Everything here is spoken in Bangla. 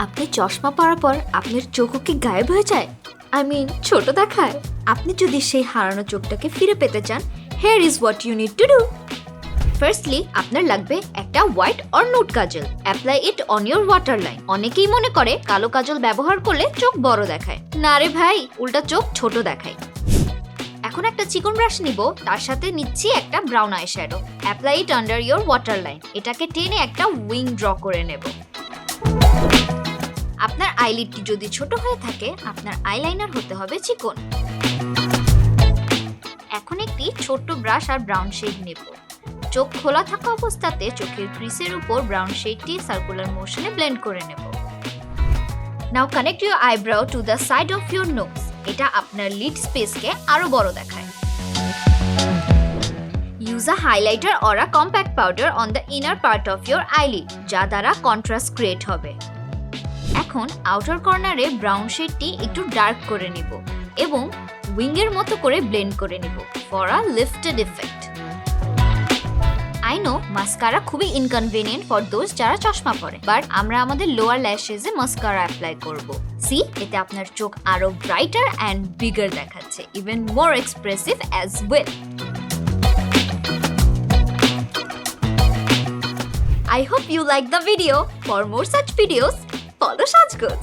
আপনি চশমা পরার পর আপনার চোখও কি গায়েব হয়ে যায়? আই মিন ছোট দেখায়? আপনি যদি সেই হারানো চোখটাকে ফিরে পেতে চান, here is what you need to do. Firstly আপনার লাগবে একটা white or nude kajal. Apply it on your water line. অনেকেই মনে করে কালো কাজল ব্যবহার করলে চোখ বড় দেখায়। না রে ভাই, উল্টা চোখ ছোট দেখায়। এখন একটা চিকন ব্রাশ নিব, তার সাথে নিচ্ছি একটা brown eye shadow. Apply it under your water line. এটাকে টেনে একটা উইং ড্র করে নেব। আপনার আইলিডটি যদি ছোট হয়ে থাকে, আপনার আইলাইনার হতে হবে চিকন। এখন একটি ছোট্ট ব্রাশ আর ব্রাউন শেড নেব। চোখ খোলা থাকা অবস্থাতে চোখের ক্রিসের উপর ব্রাউন শেডটি সার্কুলার মোশনে ব্লেন্ড করে নেব। Now connect your eyebrow to the side of your nose. এটা আপনার লিড স্পেসকে আরো বড় দেখায়। Use a highlighter or a compact powder on the inner part of your eyelid, যা দ্বারা কন্ট্রাস্ট ক্রিয়েট হবে। এখন আউটার কর্নারে ব্রাউন শেডটি একটু ডার্ক করে নিব এবং উইং এর মতো করে ব্লেন্ড করে নিব for a lifted effect. I know mascara খুবই ইনকনভিনিয়েন্ট ফর দোজ যারা চশমা পরে, বাট আমরা আমাদের লোয়ার ল্যাশেসে মাস্কারা অ্যাপ্লাই করব। সি, এতে আপনার চোখ আরো ব্রাইটার অ্যান্ড বিগার দেখাচ্ছে, even more expressive as well. I hope you like the video. For more such videos, follow Shajgoj.